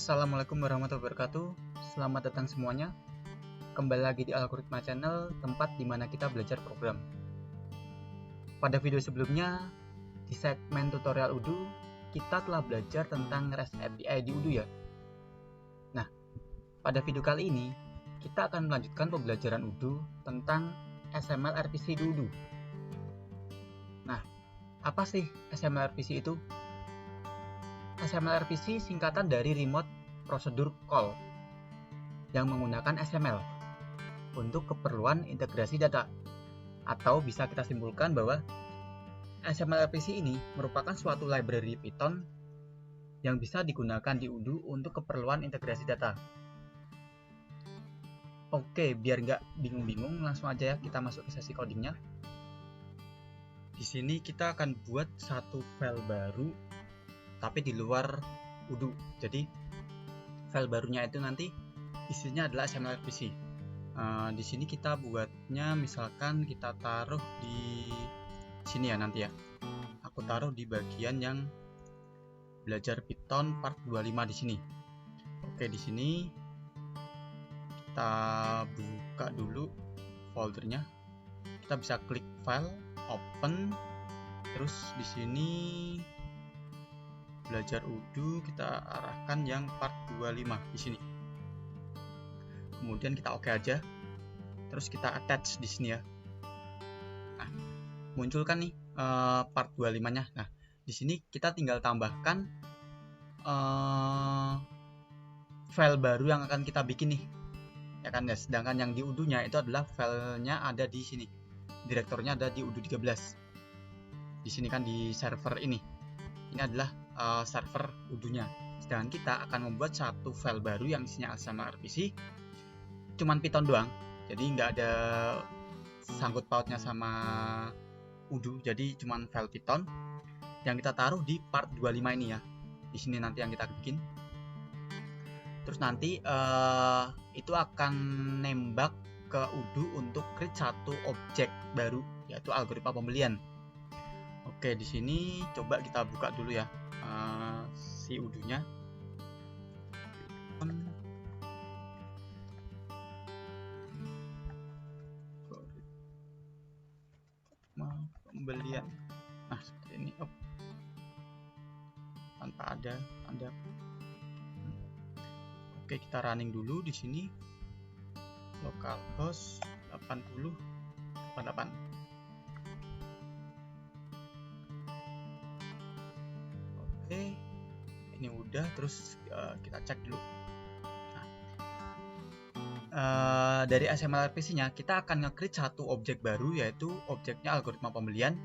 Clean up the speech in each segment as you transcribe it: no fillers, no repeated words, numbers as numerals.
Assalamualaikum warahmatullahi wabarakatuh. Selamat datang semuanya. Kembali lagi di Algoritma Channel, tempat di mana kita belajar program. Pada video sebelumnya, di segmen tutorial Odoo, kita telah belajar tentang REST API di Odoo ya. Nah, pada video kali ini, kita akan melanjutkan pembelajaran Odoo tentang XML RPC di Odoo. Nah, apa sih XML RPC itu? XML RPC singkatan dari Remote Procedure Call yang menggunakan XML untuk keperluan integrasi data. Atau bisa kita simpulkan bahwa XML RPC ini merupakan suatu library Python yang bisa digunakan di Odoo untuk keperluan integrasi data. Oke, biar nggak bingung-bingung, langsung aja ya kita masuk ke sesi codingnya. Di sini kita akan buat satu file baru tapi di luar Odoo. Jadi file barunya itu nanti isinya adalah XML RPC. Di sini kita buatnya misalkan kita taruh di sini ya nanti ya. Aku taruh di bagian yang belajar Python part 25 di sini. Oke, di sini kita buka dulu foldernya. Kita bisa klik file, open, terus di sini belajar Odoo kita arahkan yang part 25 di sini. Kemudian kita oke aja. Terus kita attach di sini ya. Nah, muncul kan nih part 25-nya. Nah, di sini kita tinggal tambahkan file baru yang akan kita bikin nih. Ya kan ya, sedangkan yang di Odoo-nya itu adalah filenya ada di sini. Direktornya ada di Odoo 13. Di sini kan di server ini. Ini adalah server Odoo-nya. Sedangkan kita akan membuat satu file baru yang isinya XML RPC, cuman Python doang. Jadi nggak ada sangkut pautnya sama Odoo. Jadi cuman file Python yang kita taruh di part 25 ini ya. Di sini nanti yang kita bikin. Terus nanti itu akan nembak ke Odoo untuk create satu objek baru, yaitu algoritma pembelian. Oke, di sini coba kita buka dulu ya si Odoo-nya. Pembelian. Nah, seperti ini. Tanpa ada tanda. Oke, kita running dulu di sini. Localhost 8088. Oke, ini udah. Terus kita cek dulu. Nah, dari XML RPC-nya kita akan nge-create satu objek baru, yaitu objeknya algoritma pembelian,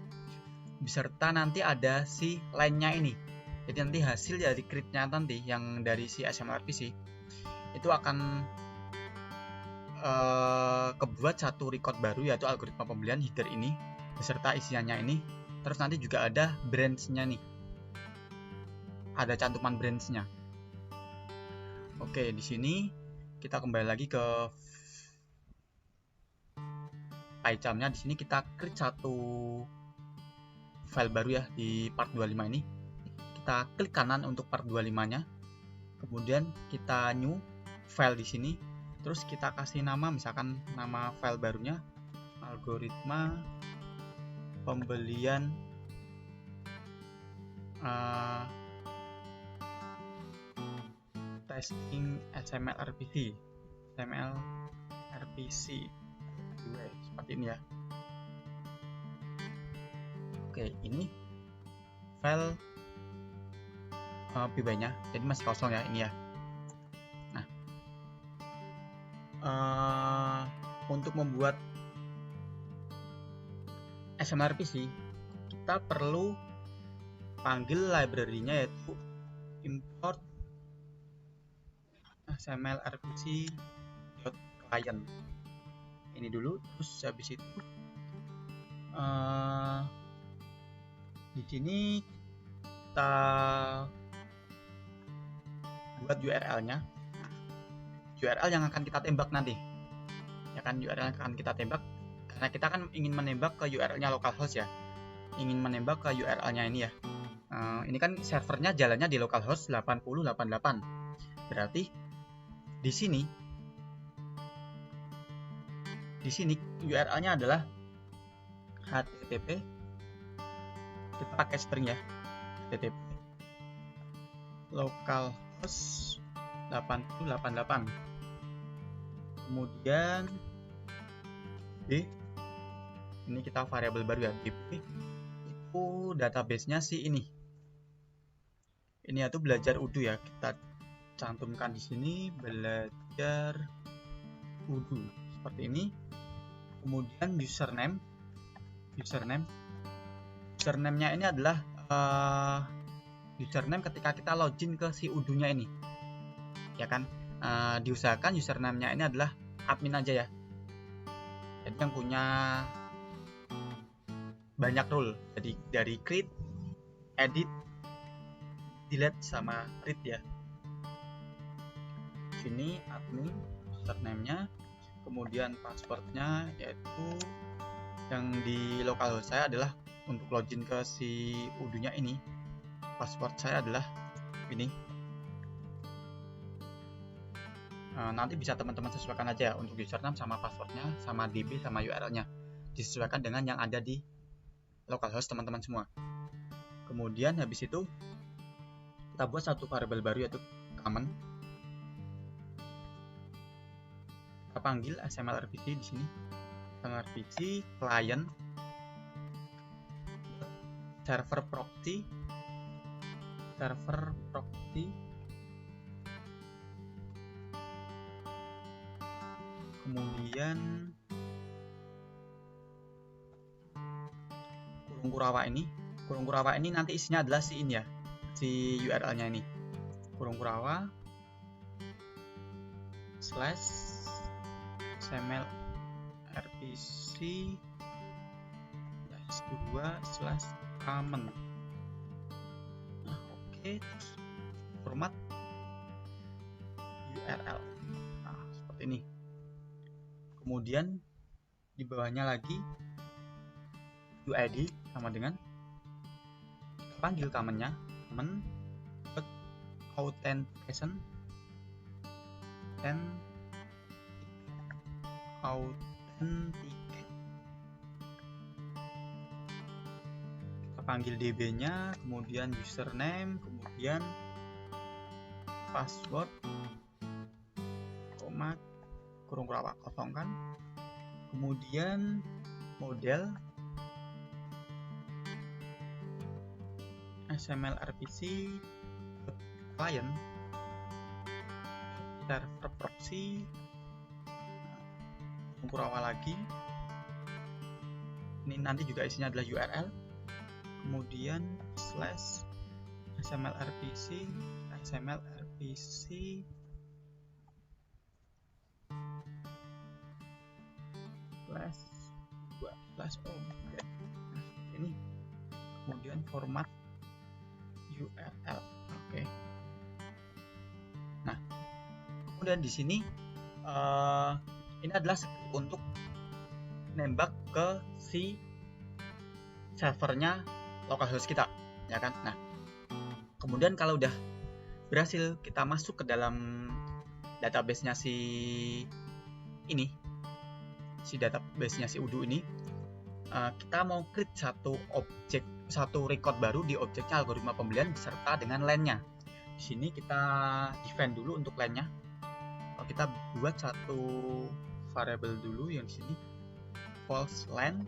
beserta nanti ada si line-nya ini. Jadi nanti hasil dari create-nya nanti yang dari si XML RPC itu akan kebuat satu record baru, yaitu algoritma pembelian header ini beserta isiannya ini. Terus nanti juga ada branch-nya nih. Ada cantuman branch-nya. Oke, di sini kita kembali lagi ke PyCharm-nya. Di sini kita create satu file baru ya di part 25 ini. Kita klik kanan untuk part 25-nya. Kemudian kita new file di sini. Terus kita kasih nama, misalkan nama file barunya algoritma pembelian testing XML RPC seperti ini ya. Oke, ini file py-nya, jadi masih kosong ya ini ya. Nah, untuk membuat XML RPC kita perlu panggil library-nya, yaitu import XML RPC.client. Ini dulu. Terus habis itu di sini kita buat URL-nya. URL yang akan kita tembak nanti. Ya kan, URL yang akan kita tembak karena kita kan ingin menembak ke URL-nya localhost ya. Ingin menembak ke URL-nya ini ya. Ini kan servernya jalannya di localhost 8088. Berarti di sini URL-nya adalah http, kita pakai string ya, http localhost 8088, kemudian ini kita variabel baru ya, db itu database-nya si ini ya tuh belajar udu ya, kita cantumkan di sini belajar udu seperti ini. Kemudian username-nya ini adalah username ketika kita login ke si udunya ini, ya kan. Diusahakan username-nya ini adalah admin aja ya, jadi yang punya banyak role, jadi dari create, edit, delete sama read ya. Sini admin username-nya, kemudian passwordnya yaitu yang di localhost saya adalah untuk login ke si udunya ini, password saya adalah ini. Nanti bisa teman-teman sesuaikan aja ya untuk username sama passwordnya, sama db sama URL-nya, disesuaikan dengan yang ada di localhost teman-teman semua. Kemudian habis itu kita buat satu variabel baru yaitu common. Kita panggil XML-RPC di sini. XML-RPC client server proxy kemudian kurung kurawa ini nanti isinya adalah si ini ya, si URL-nya ini, kurung kurawa / XML RPC /2 common. Oke, format URL. Seperti ini. Kemudian di bawahnya lagi UID sama dengan kita panggil common-nya, common authentication kita panggil db-nya, kemudian username, kemudian password, koma, kurung kurawa kosongkan, kemudian model XML-RPC client server proxy, kurawa lagi. Ini nanti juga isinya adalah URL, kemudian / XML-RPC /2/object. Ini kemudian format URL. Oke. Nah, kemudian di sini ini adalah script untuk nembak ke si servernya localhost kita, ya kan. Nah, kemudian kalau udah berhasil kita masuk ke dalam database-nya si ini, si database-nya si udu ini, kita mau create satu record baru di objeknya algoritma pembelian beserta dengan len-nya. Di sini kita define dulu untuk len-nya. Kita buat satu variabel dulu yang di sini false len.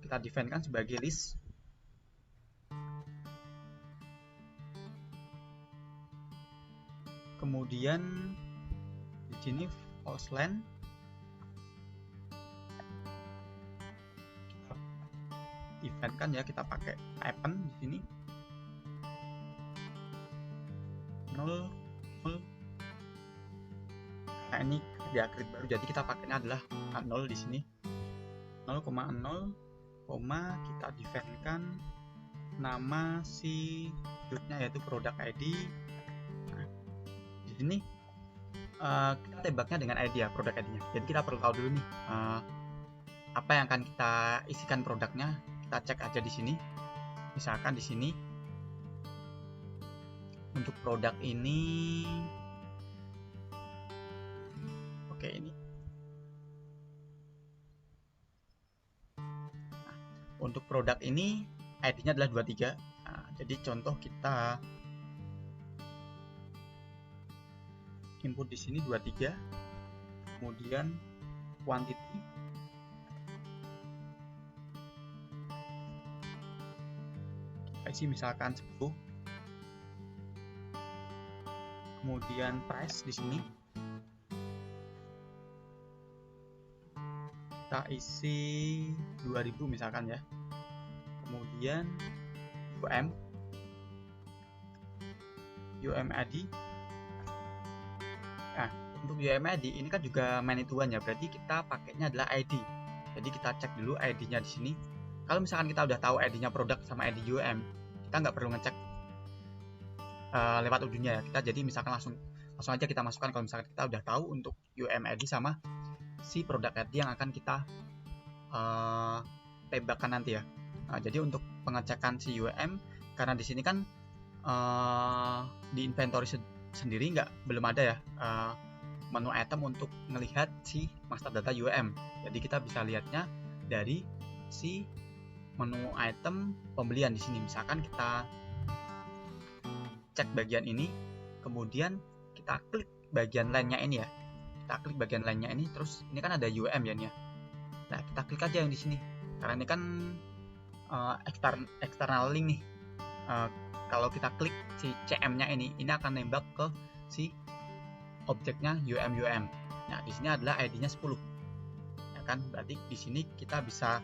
Kita define kan sebagai list. Kemudian di sini false len event kan ya, kita pakai happen di sini 0. Nah, ini diakrit baru, jadi kita pakainya adalah 0 di sini 0,0, kita define kan nama si field-nya yaitu product ID. Nah, di sini kita tembaknya dengan ID ya, product ID-nya. Jadi kita perlu tahu dulu nih apa yang akan kita isikan produknya. Kita cek aja di sini. Misalkan di sini Untuk produk ini, oke ini. Untuk produk ini ID-nya adalah 23. Nah, jadi contoh kita input di sini 23, kemudian quantity isi misalkan 10, kemudian price di sini kita isi 2000 misalkan ya, kemudian UMID. Nah, untuk UMID ini kan juga many to one ya, berarti kita pakainya adalah ID. Jadi kita cek dulu ID-nya di sini. Kalau misalkan kita udah tahu ID-nya produk sama ID UM, kita nggak perlu ngecek lewat ujungnya ya. Kita jadi misalkan langsung aja kita masukkan kalau misalkan kita udah tahu untuk UMID sama si produk ID yang akan kita tembakkan nanti ya. Nah, jadi untuk pengecekan si UM, karena di sini kan di inventory sendiri belum ada ya menu item untuk melihat si master data UM. Jadi kita bisa lihatnya dari si menu item pembelian di sini. Misalkan kita cek bagian ini, kemudian kita klik bagian lainnya ini ya. Kita klik bagian lainnya ini, terus ini kan ada UM ya nih ya. Nah, kita klik aja yang di sini. Karena ini kan external link nih. Kalau kita klik si CM-nya ini akan nembak ke si objeknya UM. Nah, di sini adalah ID-nya 10. Ya kan? Berarti di sini kita bisa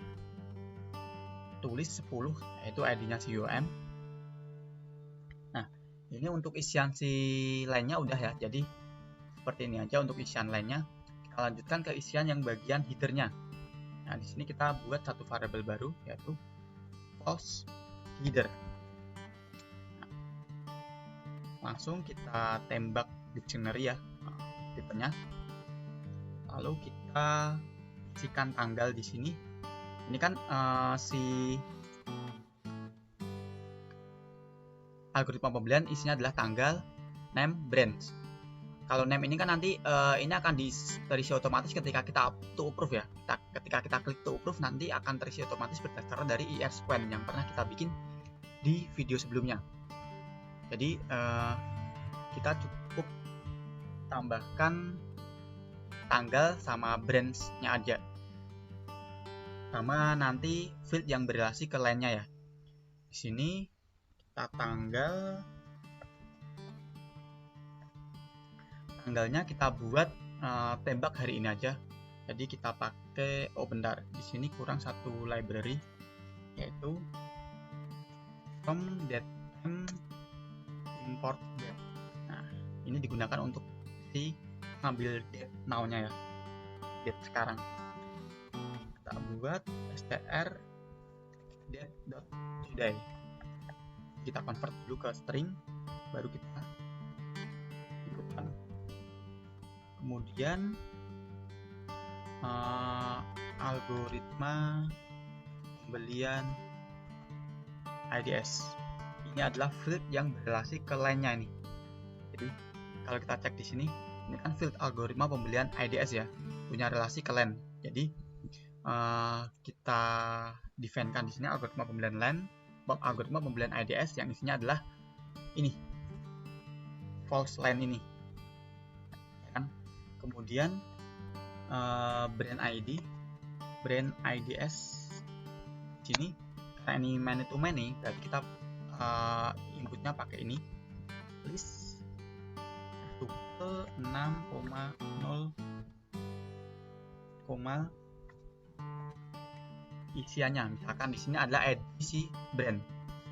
tulis 10 yaitu ID-nya si UM. Nah, ini untuk isian si lainnya udah ya. Jadi seperti ini aja untuk isian lainnya. Kita lanjutkan ke isian yang bagian header-nya. Nah, di sini kita buat satu variabel baru yaitu false header. Langsung kita tembak dictionary ya tipenya. Lalu kita isikan tanggal di sini. Ini kan si algoritma pembelian isinya adalah tanggal, name, branch. Kalau name ini kan nanti ini akan terisi otomatis ketika kita to approve ya. Ketika kita klik to approve nanti akan terisi otomatis berdasarkan dari IR sequence yang pernah kita bikin di video sebelumnya. Jadi kita cukup tambahkan tanggal sama branch-nya aja, sama nanti field yang berrelasi ke lainnya ya. Di sini kita tanggalnya kita buat tembak hari ini aja. Jadi kita pakai bentar, di sini kurang satu library yaitu from datem import date. Nah, ini digunakan untuk si ngambil date now-nya ya, date sekarang. Kita buat str date.today. Kita convert dulu ke string, baru kita inputkan. Kemudian algoritma pembelian IDS. Ini adalah field yang berrelasi ke lainnya ini. Jadi kalau kita cek di sini, ini kan field algoritma pembelian IDS ya, punya relasi ke len. Jadi kita define-kan di sini algoritma pembelian len, algoritma pembelian IDS yang isinya adalah ini, false len ini. Kan? Kemudian brand ID, brand IDS sini karena ini many to many, berarti kita inputnya pakai ini list ke 6,0, isiannya misalkan di sini adalah edisi brand.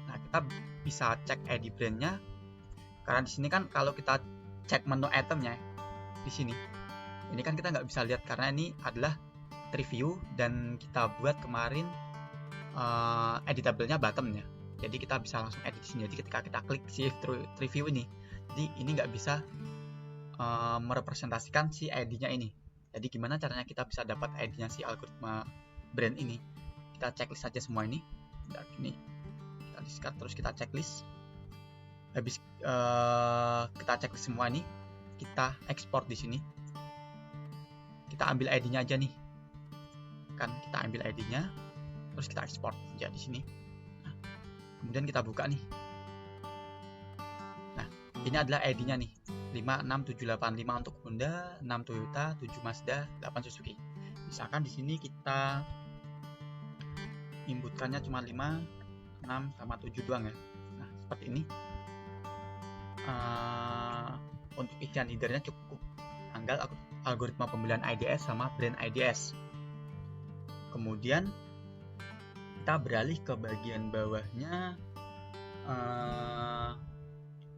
Nah, kita bisa cek ID brandnya karena di sini kan kalau kita cek menu itemnya di sini, ini kan kita nggak bisa lihat karena ini adalah review dan kita buat kemarin editable-nya bottom-nya. Jadi kita bisa langsung edit di sini. Jadi ketika kita klik si review ini, jadi ini nggak bisa merepresentasikan si ID-nya ini. Jadi gimana caranya kita bisa dapat ID-nya si algoritma brand ini? Kita checklist saja semua ini. Dan ini kita discard terus kita checklist. Habis kita cek semua ini, kita ekspor di sini. Kita ambil ID-nya aja nih. Kan kita ambil ID-nya, terus kita ekspor aja di sini. Nah, kemudian kita buka nih. Nah, ini adalah ID-nya nih. 56785 untuk Honda, 6 Toyota, 7 Mazda, 8 Suzuki. Misalkan di sini kita inputkannya cuma 5, 6 sama 7 doang ya. Nah, seperti ini. Untuk isian headernya cukup tanggal, algoritma pembelian IDS sama brand IDS. Kemudian kita beralih ke bagian bawahnya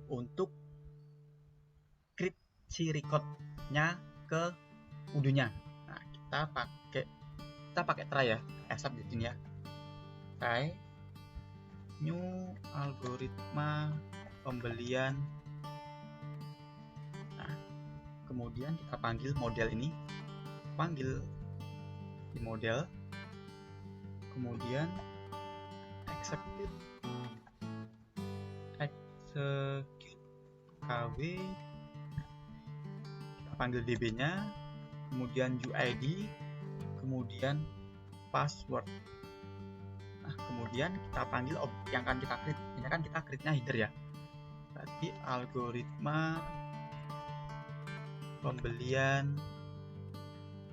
untuk create si recordnya ke udunya. Nah, kita pakai try ya, accept di sini ya. Try new algoritma pembelian. Nah, kemudian kita panggil model ini, panggil di model, kemudian execute KW, kita panggil DB-nya, kemudian UID, kemudian password. Nah, kemudian kita panggil objek yang akan kita create. Ini kan kita create-nya header ya. Berarti algoritma pembelian,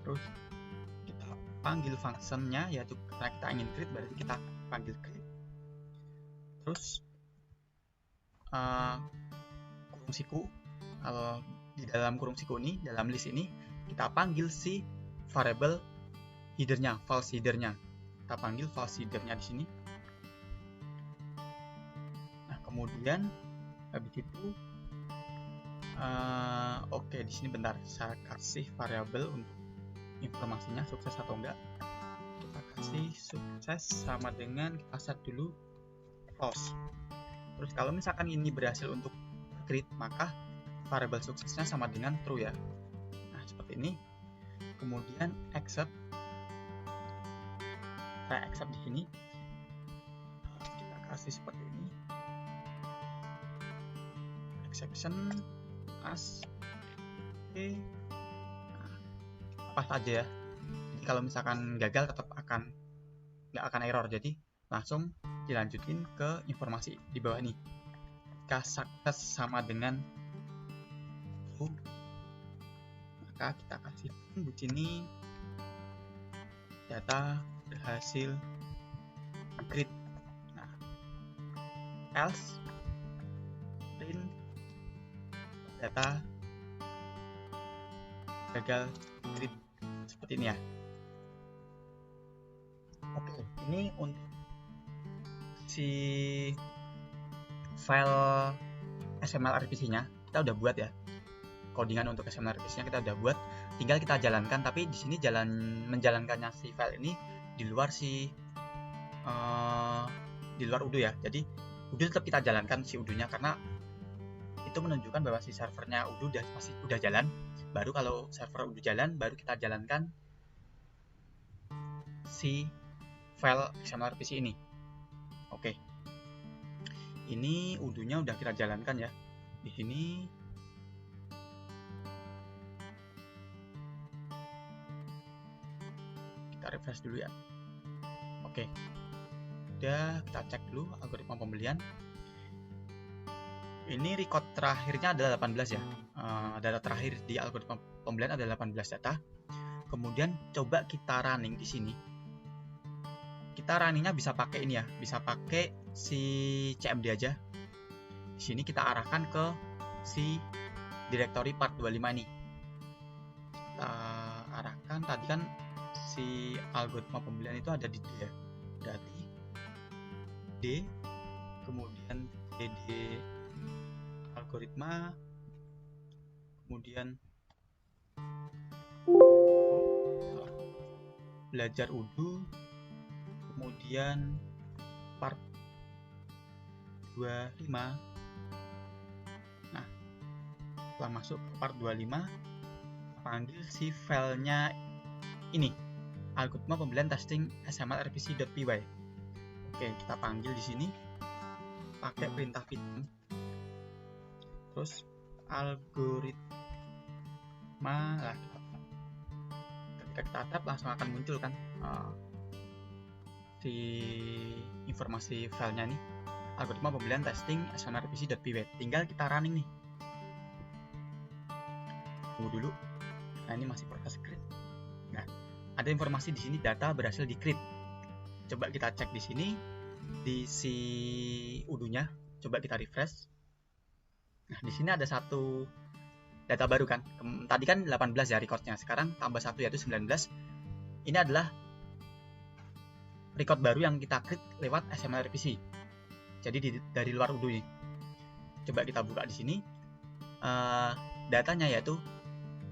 terus kita panggil function-nya, yaitu karena kita ingin create, berarti kita panggil create. Terus kurung siku, di dalam kurung siku ini, dalam list ini kita panggil si variable headernya, false headernya. Kita panggil false headernya di sini. Nah, kemudian habis itu oke, di sini bentar, saya kasih variabel untuk informasinya sukses atau enggak. Kita kasih sukses sama dengan kita set dulu false. Terus kalau misalkan ini berhasil untuk create, maka variabel suksesnya sama dengan true ya. Nah, seperti ini. Kemudian accept. Saya accept di sini. Kita kasih seperti ini. Exception as oke. Nah, apa saja ya. Jadi kalau misalkan gagal tetap nggak akan error. Jadi langsung dilanjutin ke informasi di bawah ini. Jika sukses sama dengan true, maka kita kasih di sini data berhasil create. Nah, else print data gagal create, seperti ini ya. Oke, ini untuk si file XML RPC-nya kita udah buat ya. Codingan untuk XML RPC-nya kita udah buat, tinggal kita jalankan. Tapi di sini menjalankannya si file ini di luar di luar udo ya. Jadi udo tetap kita jalankan si udonya, karena itu menunjukkan bahwa si servernya udo udah jalan. Baru kalau server udo jalan, baru kita jalankan si file XML RPC ini. Oke. Ini udonya udah kita jalankan ya. Di sini kita refresh dulu ya. Oke. Udah, kita cek dulu algoritma pembelian. Ini record terakhirnya adalah 18 ya. Data terakhir di algoritma pembelian adalah 18 data. Kemudian coba kita running di sini. Kita runningnya bisa pakai ini ya, bisa pakai si CMD aja. Di sini kita arahkan ke si directory part 25 ini. Kita arahkan, tadi kan si algoritma pembelian itu ada di D ya. Berarti D, kemudian DD algoritma, kemudian belajar udo, kemudian part 25. Nah, setelah masuk ke part 25, panggil si filenya ini, algoritma pembelian testing xml_rpc.py. Oke, kita panggil di sini pakai perintah Python. terus algoritma. Nah, ketika kita tap langsung akan muncul kan si informasi filenya nih, algoritma pembelian testing smrpc.py. Tinggal kita running nih. Tunggu dulu. Nah, ini masih proses create. Nah, ada informasi di sini, data berhasil di create. Coba kita cek di sini di si udunya. Coba kita refresh. Nah, di sini ada satu data baru kan. Tadi kan 18 ya recordnya. Sekarang tambah 1 yaitu 19. Ini adalah record baru yang kita create lewat smrpc. Jadi dari luar udu nih. Coba kita buka di sini. Datanya yaitu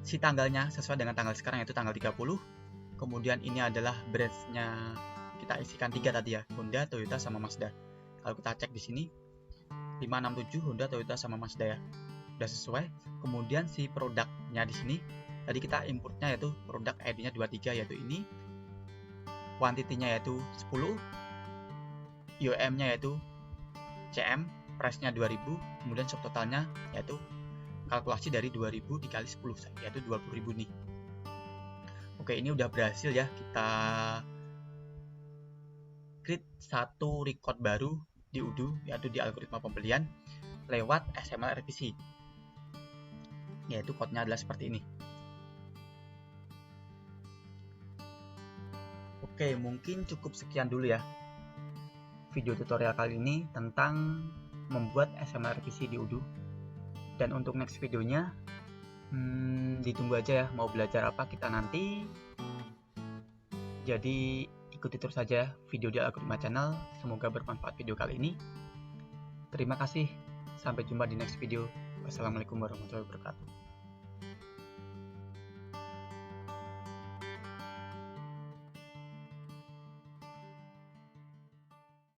si tanggalnya sesuai dengan tanggal sekarang yaitu tanggal 30. Kemudian ini adalah branch-nya kita isikan 3 tadi ya, Honda, Toyota sama Mazda. Kalau kita cek di sini 567 Honda, Toyota sama Mazda ya. Udah sesuai. Kemudian si produknya di sini tadi kita importnya yaitu produk ID-nya 23 yaitu ini. Quantity-nya yaitu 10. IOM-nya yaitu CM, price-nya 2000, kemudian subtotalnya yaitu kalkulasi dari 2000 dikali 10 yaitu 20.000 nih. Oke, ini udah berhasil ya kita create satu record baru di udu yaitu di algoritma pembelian lewat smrpc. Yaitu code-nya adalah seperti ini. Oke, mungkin cukup sekian dulu ya video tutorial kali ini tentang membuat smrpc di udu. Dan untuk next videonya ditunggu aja ya, mau belajar apa kita nanti. Jadi ikuti terus saja video di Algoritma Channel. Semoga bermanfaat video kali ini. Terima kasih, sampai jumpa di next video. Wassalamualaikum warahmatullahi wabarakatuh.